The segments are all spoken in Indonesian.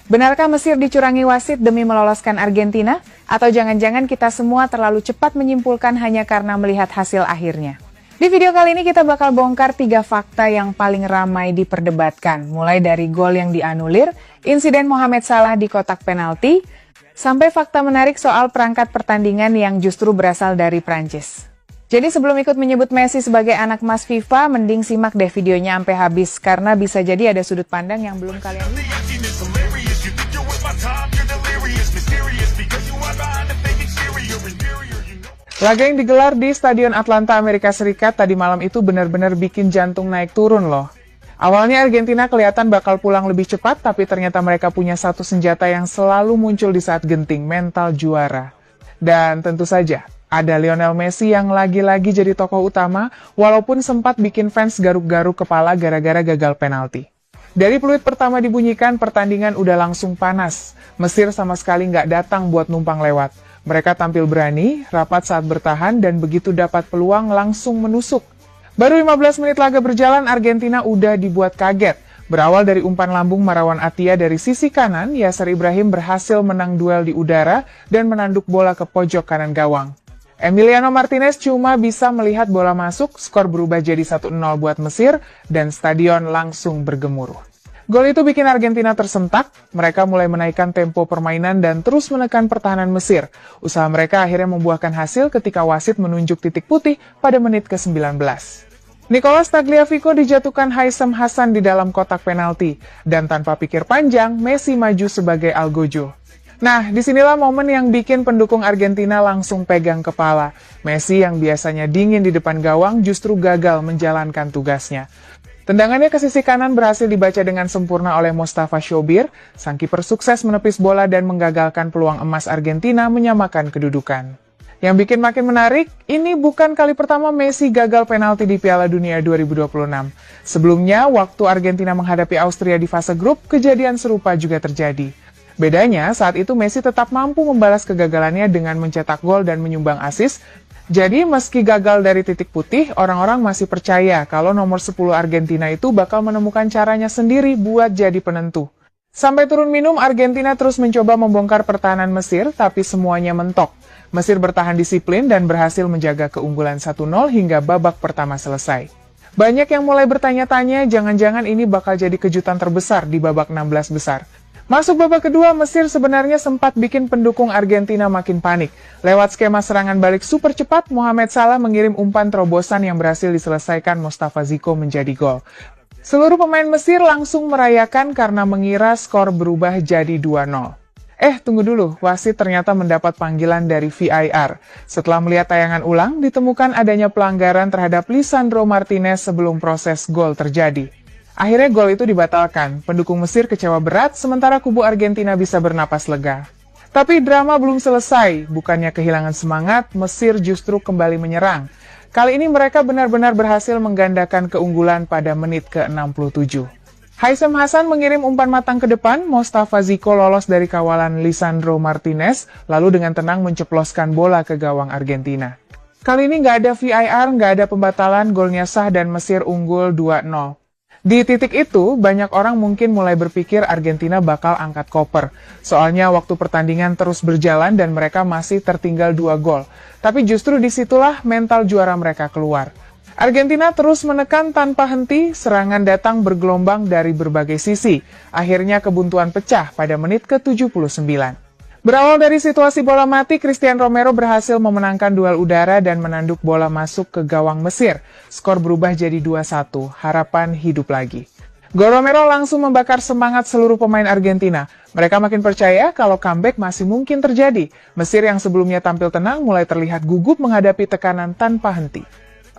Benarkah Mesir dicurangi wasit demi meloloskan Argentina? Atau jangan-jangan kita semua terlalu cepat menyimpulkan hanya karena melihat hasil akhirnya? Di video kali ini kita bakal bongkar 3 fakta yang paling ramai diperdebatkan. Mulai dari gol yang dianulir, insiden Mohamed Salah di kotak penalti, sampai fakta menarik soal perangkat pertandingan yang justru berasal dari Prancis. Jadi sebelum ikut menyebut Messi sebagai anak emas FIFA, mending simak deh videonya sampai habis, karena bisa jadi ada sudut pandang yang belum kalian lihat. Laga yang digelar di Stadion Atlanta, Amerika Serikat tadi malam itu benar-benar bikin jantung naik turun loh. Awalnya Argentina kelihatan bakal pulang lebih cepat, tapi ternyata mereka punya satu senjata yang selalu muncul di saat genting, mental juara. Dan tentu saja, ada Lionel Messi yang lagi-lagi jadi tokoh utama, walaupun sempat bikin fans garuk-garuk kepala gara-gara gagal penalti. Dari peluit pertama dibunyikan, pertandingan udah langsung panas. Mesir sama sekali nggak datang buat numpang lewat. Mereka tampil berani, rapat saat bertahan, dan begitu dapat peluang langsung menusuk. Baru 15 menit laga berjalan, Argentina udah dibuat kaget. Berawal dari umpan lambung Marwan Attia dari sisi kanan, Yasser Ibrahim berhasil menang duel di udara dan menanduk bola ke pojok kanan gawang. Emiliano Martinez cuma bisa melihat bola masuk, skor berubah jadi 1-0 buat Mesir, dan stadion langsung bergemuruh. Gol itu bikin Argentina tersentak, mereka mulai menaikkan tempo permainan dan terus menekan pertahanan Mesir. Usaha mereka akhirnya membuahkan hasil ketika wasit menunjuk titik putih pada menit ke-19. Nicolas Tagliafico dijatuhkan Haitham Hassan di dalam kotak penalti, dan tanpa pikir panjang, Messi maju sebagai algojo. Nah, disinilah momen yang bikin pendukung Argentina langsung pegang kepala. Messi yang biasanya dingin di depan gawang justru gagal menjalankan tugasnya. Tendangannya ke sisi kanan berhasil dibaca dengan sempurna oleh Mustafa Shobir. Sang kiper sukses menepis bola dan menggagalkan peluang emas Argentina menyamakan kedudukan. Yang bikin makin menarik, ini bukan kali pertama Messi gagal penalti di Piala Dunia 2026. Sebelumnya, waktu Argentina menghadapi Austria di fase grup, kejadian serupa juga terjadi. Bedanya, saat itu Messi tetap mampu membalas kegagalannya dengan mencetak gol dan menyumbang assist. Jadi, meski gagal dari titik putih, orang-orang masih percaya kalau nomor 10 Argentina itu bakal menemukan caranya sendiri buat jadi penentu. Sampai turun minum, Argentina terus mencoba membongkar pertahanan Mesir, tapi semuanya mentok. Mesir bertahan disiplin dan berhasil menjaga keunggulan 1-0 hingga babak pertama selesai. Banyak yang mulai bertanya-tanya, jangan-jangan ini bakal jadi kejutan terbesar di babak 16 besar. Masuk babak kedua, Mesir sebenarnya sempat bikin pendukung Argentina makin panik. Lewat skema serangan balik super cepat, Mohamed Salah mengirim umpan terobosan yang berhasil diselesaikan Mustafa Ziko menjadi gol. Seluruh pemain Mesir langsung merayakan karena mengira skor berubah jadi 2-0. Tunggu dulu, wasit ternyata mendapat panggilan dari VAR. Setelah melihat tayangan ulang, ditemukan adanya pelanggaran terhadap Lisandro Martinez sebelum proses gol terjadi. Akhirnya gol itu dibatalkan, pendukung Mesir kecewa berat, sementara kubu Argentina bisa bernapas lega. Tapi drama belum selesai, bukannya kehilangan semangat, Mesir justru kembali menyerang. Kali ini mereka benar-benar berhasil menggandakan keunggulan pada menit ke-67. Haitham Hassan mengirim umpan matang ke depan, Mustafa Ziko lolos dari kawalan Lisandro Martinez, lalu dengan tenang menceploskan bola ke gawang Argentina. Kali ini nggak ada VAR, nggak ada pembatalan, golnya sah dan Mesir unggul 2-0. Di titik itu, banyak orang mungkin mulai berpikir Argentina bakal angkat koper. Soalnya waktu pertandingan terus berjalan dan mereka masih tertinggal 2 gol. Tapi justru disitulah mental juara mereka keluar. Argentina terus menekan tanpa henti, serangan datang bergelombang dari berbagai sisi. Akhirnya kebuntuan pecah pada menit ke-79. Berawal dari situasi bola mati, Cristian Romero berhasil memenangkan duel udara dan menanduk bola masuk ke gawang Mesir. Skor berubah jadi 2-1, harapan hidup lagi. Gol Romero langsung membakar semangat seluruh pemain Argentina. Mereka makin percaya kalau comeback masih mungkin terjadi. Mesir yang sebelumnya tampil tenang mulai terlihat gugup menghadapi tekanan tanpa henti.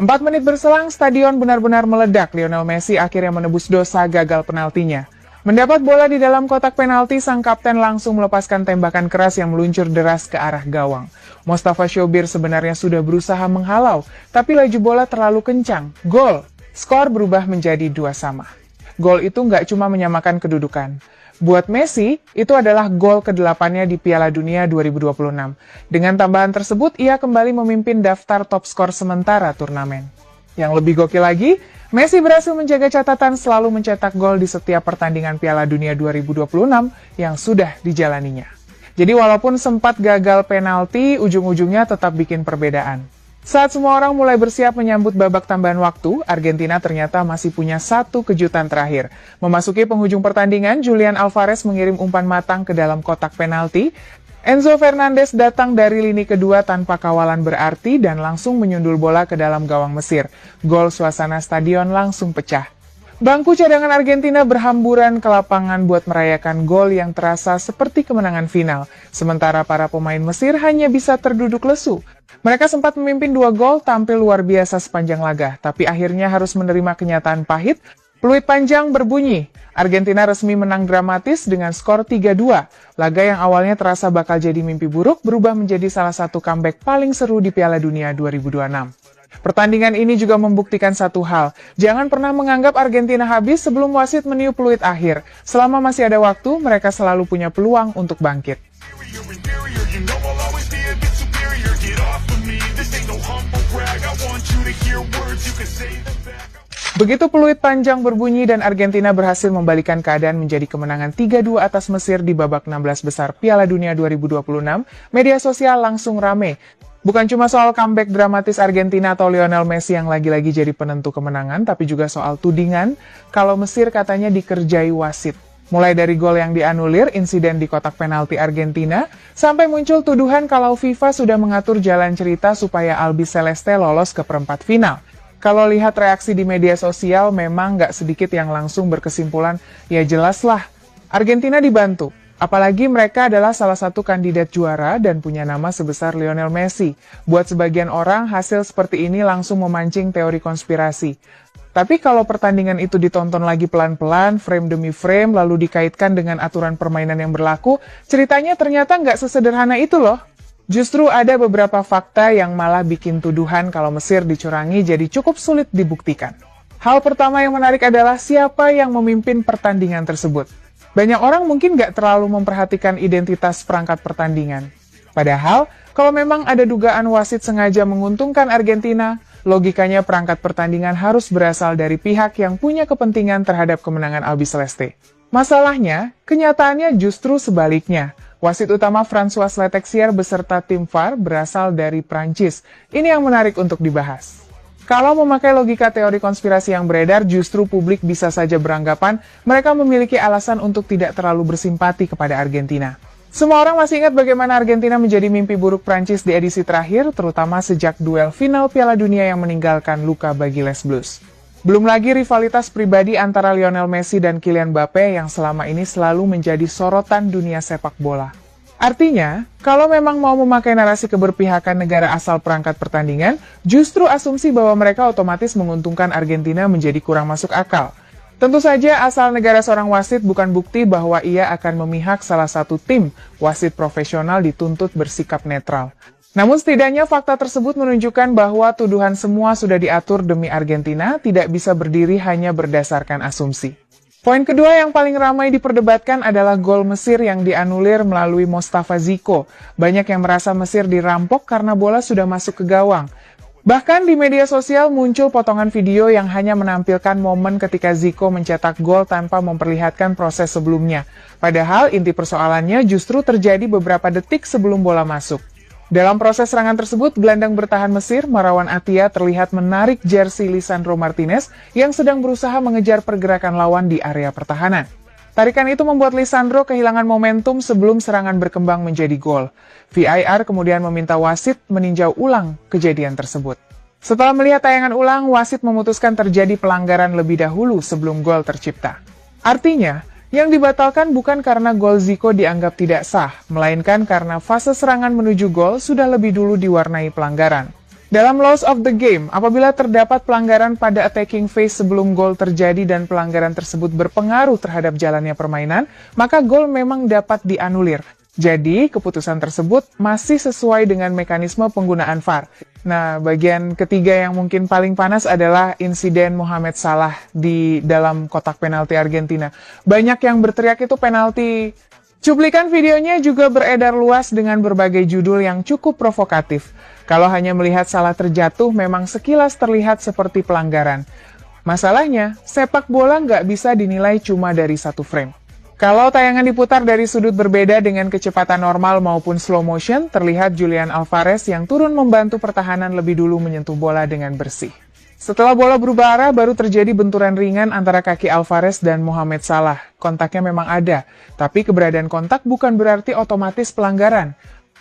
4 menit berselang, stadion benar-benar meledak. Lionel Messi akhirnya menebus dosa gagal penaltinya. Mendapat bola di dalam kotak penalti, sang kapten langsung melepaskan tembakan keras yang meluncur deras ke arah gawang. Mustafa Shobir sebenarnya sudah berusaha menghalau, tapi laju bola terlalu kencang. Gol! Skor berubah menjadi 2-2. Gol itu nggak cuma menyamakan kedudukan. Buat Messi, itu adalah gol ke-8-nya di Piala Dunia 2026. Dengan tambahan tersebut, ia kembali memimpin daftar top skor sementara turnamen. Yang lebih gokil lagi, Messi berhasil menjaga catatan selalu mencetak gol di setiap pertandingan Piala Dunia 2026 yang sudah dijalaninya. Jadi walaupun sempat gagal penalti, ujung-ujungnya tetap bikin perbedaan. Saat semua orang mulai bersiap menyambut babak tambahan waktu, Argentina ternyata masih punya satu kejutan terakhir. Memasuki penghujung pertandingan, Julian Alvarez mengirim umpan matang ke dalam kotak penalti. Enzo Fernandez datang dari lini kedua tanpa kawalan berarti dan langsung menyundul bola ke dalam gawang Mesir. Gol, suasana stadion langsung pecah. Bangku cadangan Argentina berhamburan ke lapangan buat merayakan gol yang terasa seperti kemenangan final. Sementara para pemain Mesir hanya bisa terduduk lesu. Mereka sempat memimpin 2 gol, tampil luar biasa sepanjang laga, tapi akhirnya harus menerima kenyataan pahit. Peluit panjang berbunyi. Argentina resmi menang dramatis dengan skor 3-2. Laga yang awalnya terasa bakal jadi mimpi buruk berubah menjadi salah satu comeback paling seru di Piala Dunia 2026. Pertandingan ini juga membuktikan satu hal, jangan pernah menganggap Argentina habis sebelum wasit meniup peluit akhir. Selama masih ada waktu, mereka selalu punya peluang untuk bangkit. Begitu peluit panjang berbunyi dan Argentina berhasil membalikan keadaan menjadi kemenangan 3-2 atas Mesir di babak 16 besar Piala Dunia 2026, media sosial langsung rame. Bukan cuma soal comeback dramatis Argentina atau Lionel Messi yang lagi-lagi jadi penentu kemenangan, tapi juga soal tudingan kalau Mesir katanya dikerjai wasit. Mulai dari gol yang dianulir, insiden di kotak penalti Argentina, sampai muncul tuduhan kalau FIFA sudah mengatur jalan cerita supaya Albiceleste lolos ke perempat final. Kalau lihat reaksi di media sosial, memang nggak sedikit yang langsung berkesimpulan, ya jelaslah, Argentina dibantu. Apalagi mereka adalah salah satu kandidat juara dan punya nama sebesar Lionel Messi. Buat sebagian orang, hasil seperti ini langsung memancing teori konspirasi. Tapi kalau pertandingan itu ditonton lagi pelan-pelan, frame demi frame, lalu dikaitkan dengan aturan permainan yang berlaku, ceritanya ternyata nggak sesederhana itu loh. Justru ada beberapa fakta yang malah bikin tuduhan kalau Mesir dicurangi jadi cukup sulit dibuktikan. Hal pertama yang menarik adalah siapa yang memimpin pertandingan tersebut. Banyak orang mungkin nggak terlalu memperhatikan identitas perangkat pertandingan. Padahal, kalau memang ada dugaan wasit sengaja menguntungkan Argentina, logikanya perangkat pertandingan harus berasal dari pihak yang punya kepentingan terhadap kemenangan Albiceleste. Masalahnya, kenyataannya justru sebaliknya. Wasit utama François Letexier beserta tim VAR berasal dari Prancis. Ini yang menarik untuk dibahas. Kalau memakai logika teori konspirasi yang beredar, justru publik bisa saja beranggapan mereka memiliki alasan untuk tidak terlalu bersimpati kepada Argentina. Semua orang masih ingat bagaimana Argentina menjadi mimpi buruk Prancis di edisi terakhir, terutama sejak duel final Piala Dunia yang meninggalkan luka bagi Les Bleus. Belum lagi rivalitas pribadi antara Lionel Messi dan Kylian Mbappe yang selama ini selalu menjadi sorotan dunia sepak bola. Artinya, kalau memang mau memakai narasi keberpihakan negara asal perangkat pertandingan, justru asumsi bahwa mereka otomatis menguntungkan Argentina menjadi kurang masuk akal. Tentu saja asal negara seorang wasit bukan bukti bahwa ia akan memihak salah satu tim. Wasit profesional dituntut bersikap netral. Namun setidaknya fakta tersebut menunjukkan bahwa tuduhan semua sudah diatur demi Argentina, tidak bisa berdiri hanya berdasarkan asumsi. Poin kedua yang paling ramai diperdebatkan adalah gol Mesir yang dianulir melalui Mostafa Zico. Banyak yang merasa Mesir dirampok karena bola sudah masuk ke gawang. Bahkan di media sosial muncul potongan video yang hanya menampilkan momen ketika Zico mencetak gol tanpa memperlihatkan proses sebelumnya. Padahal inti persoalannya justru terjadi beberapa detik sebelum bola masuk. Dalam proses serangan tersebut, gelandang bertahan Mesir, Marwan Attia, terlihat menarik jersey Lisandro Martinez yang sedang berusaha mengejar pergerakan lawan di area pertahanan. Tarikan itu membuat Lisandro kehilangan momentum sebelum serangan berkembang menjadi gol. VAR kemudian meminta wasit meninjau ulang kejadian tersebut. Setelah melihat tayangan ulang, wasit memutuskan terjadi pelanggaran lebih dahulu sebelum gol tercipta. Artinya, yang dibatalkan bukan karena gol Zico dianggap tidak sah, melainkan karena fase serangan menuju gol sudah lebih dulu diwarnai pelanggaran. Dalam laws of the game, apabila terdapat pelanggaran pada attacking phase sebelum gol terjadi dan pelanggaran tersebut berpengaruh terhadap jalannya permainan, maka gol memang dapat dianulir. Jadi, keputusan tersebut masih sesuai dengan mekanisme penggunaan VAR. Nah, bagian ketiga yang mungkin paling panas adalah insiden Mohamed Salah di dalam kotak penalti Argentina. Banyak yang berteriak itu penalti Cuplikan videonya juga beredar luas dengan berbagai judul yang cukup provokatif. Kalau hanya melihat salah terjatuh memang sekilas terlihat seperti pelanggaran. Masalahnya, sepak bola nggak bisa dinilai cuma dari satu frame. Kalau tayangan diputar dari sudut berbeda dengan kecepatan normal maupun slow motion, terlihat Julian Alvarez yang turun membantu pertahanan lebih dulu menyentuh bola dengan bersih. Setelah bola berubah arah, baru terjadi benturan ringan antara kaki Alvarez dan Mohamed Salah. Kontaknya memang ada, tapi keberadaan kontak bukan berarti otomatis pelanggaran.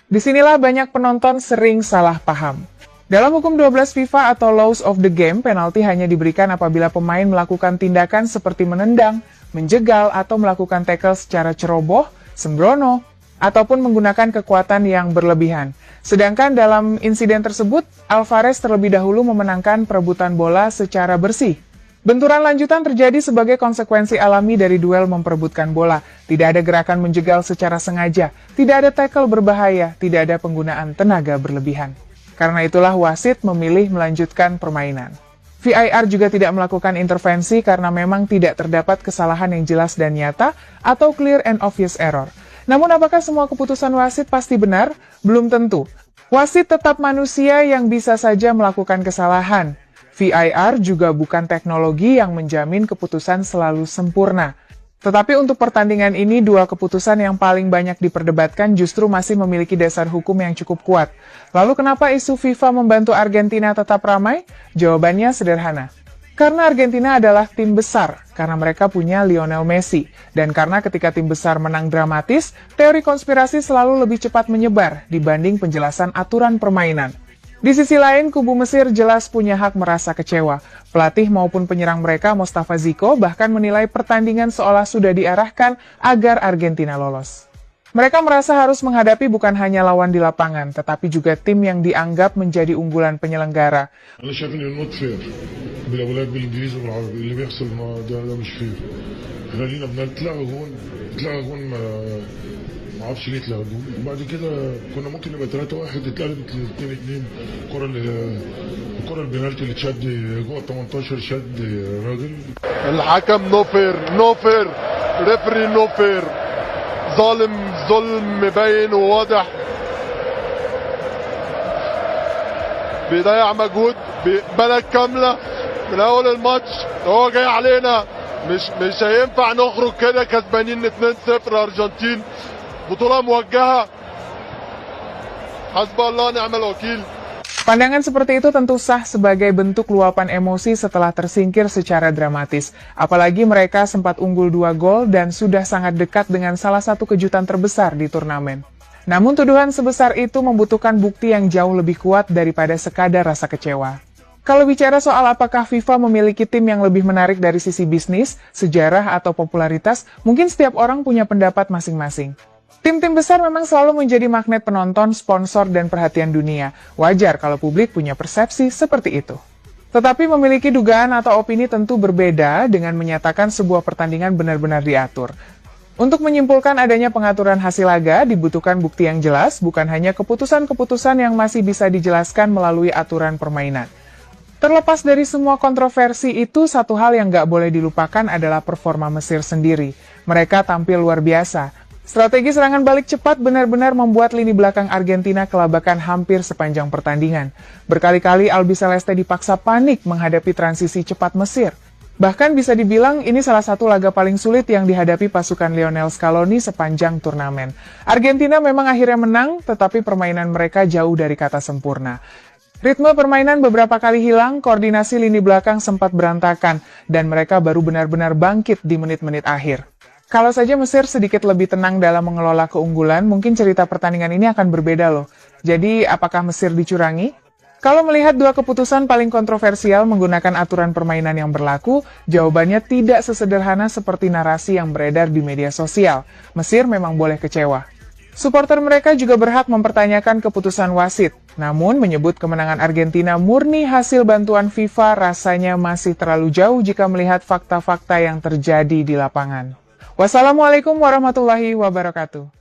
Disinilah banyak penonton sering salah paham. Dalam hukum 12 FIFA atau Laws of the Game, penalti hanya diberikan apabila pemain melakukan tindakan seperti menendang, menjegal, atau melakukan tackle secara ceroboh, sembrono, ataupun menggunakan kekuatan yang berlebihan. Sedangkan dalam insiden tersebut, Alvarez terlebih dahulu memenangkan perebutan bola secara bersih. Benturan lanjutan terjadi sebagai konsekuensi alami dari duel memperebutkan bola. Tidak ada gerakan menjegal secara sengaja, tidak ada tackle berbahaya, tidak ada penggunaan tenaga berlebihan. Karena itulah wasit memilih melanjutkan permainan. VAR juga tidak melakukan intervensi karena memang tidak terdapat kesalahan yang jelas dan nyata atau clear and obvious error. Namun apakah semua keputusan wasit pasti benar? Belum tentu. Wasit tetap manusia yang bisa saja melakukan kesalahan. VAR juga bukan teknologi yang menjamin keputusan selalu sempurna. Tetapi untuk pertandingan ini, dua keputusan yang paling banyak diperdebatkan justru masih memiliki dasar hukum yang cukup kuat. Lalu kenapa isu FIFA membantu Argentina tetap ramai? Jawabannya sederhana. Karena Argentina adalah tim besar, karena mereka punya Lionel Messi, dan karena ketika tim besar menang dramatis, teori konspirasi selalu lebih cepat menyebar dibanding penjelasan aturan permainan. Di sisi lain, kubu Mesir jelas punya hak merasa kecewa. Pelatih maupun penyerang mereka, Mostafa Ziko, bahkan menilai pertandingan seolah sudah diarahkan agar Argentina lolos. Mereka merasa harus menghadapi bukan hanya lawan di lapangan, tetapi juga tim yang dianggap menjadi unggulan penyelenggara. أنا شايف إن النوت فير بالأولاد بالإنجليزي وبالعربي اللي بيحصل ده مش فير. إحنا لينا اتلغى جون ما اعرفش ليه اتلغى جون وبعد كده كنا ممكن نبقى 3-1 اتقلبت ل 2-2. الكرة البنالتي اللي اتشد جوه ال 18 شد راجل. الحكم نو فير ريفري نو فير ظالم ظلم مبين وواضح بيضيع مجهود بلد كاملة من أول الماتش هو جاي علينا مش هينفع نخرج كده كسبانين 2-0 أرجنتين بطولة موجهة حسب الله ونعم الوكيل. Pandangan seperti itu tentu sah sebagai bentuk luapan emosi setelah tersingkir secara dramatis. Apalagi mereka sempat unggul 2 gol dan sudah sangat dekat dengan salah satu kejutan terbesar di turnamen. Namun tuduhan sebesar itu membutuhkan bukti yang jauh lebih kuat daripada sekadar rasa kecewa. Kalau bicara soal apakah FIFA memiliki tim yang lebih menarik dari sisi bisnis, sejarah, atau popularitas, mungkin setiap orang punya pendapat masing-masing. Tim-tim besar memang selalu menjadi magnet penonton, sponsor, dan perhatian dunia. Wajar kalau publik punya persepsi seperti itu. Tetapi memiliki dugaan atau opini tentu berbeda dengan menyatakan sebuah pertandingan benar-benar diatur. Untuk menyimpulkan adanya pengaturan hasil laga, dibutuhkan bukti yang jelas, bukan hanya keputusan-keputusan yang masih bisa dijelaskan melalui aturan permainan. Terlepas dari semua kontroversi itu, satu hal yang nggak boleh dilupakan adalah performa Mesir sendiri. Mereka tampil luar biasa. Strategi serangan balik cepat benar-benar membuat lini belakang Argentina kelabakan hampir sepanjang pertandingan. Berkali-kali Albi Celeste dipaksa panik menghadapi transisi cepat Mesir. Bahkan bisa dibilang ini salah satu laga paling sulit yang dihadapi pasukan Lionel Scaloni sepanjang turnamen. Argentina memang akhirnya menang, tetapi permainan mereka jauh dari kata sempurna. Ritme permainan beberapa kali hilang, koordinasi lini belakang sempat berantakan, dan mereka baru benar-benar bangkit di menit-menit akhir. Kalau saja Mesir sedikit lebih tenang dalam mengelola keunggulan, mungkin cerita pertandingan ini akan berbeda loh. Jadi, apakah Mesir dicurangi? Kalau melihat dua keputusan paling kontroversial menggunakan aturan permainan yang berlaku, jawabannya tidak sesederhana seperti narasi yang beredar di media sosial. Mesir memang boleh kecewa. Supporter mereka juga berhak mempertanyakan keputusan wasit. Namun, menyebut kemenangan Argentina murni hasil bantuan FIFA rasanya masih terlalu jauh jika melihat fakta-fakta yang terjadi di lapangan. Wassalamualaikum warahmatullahi wabarakatuh.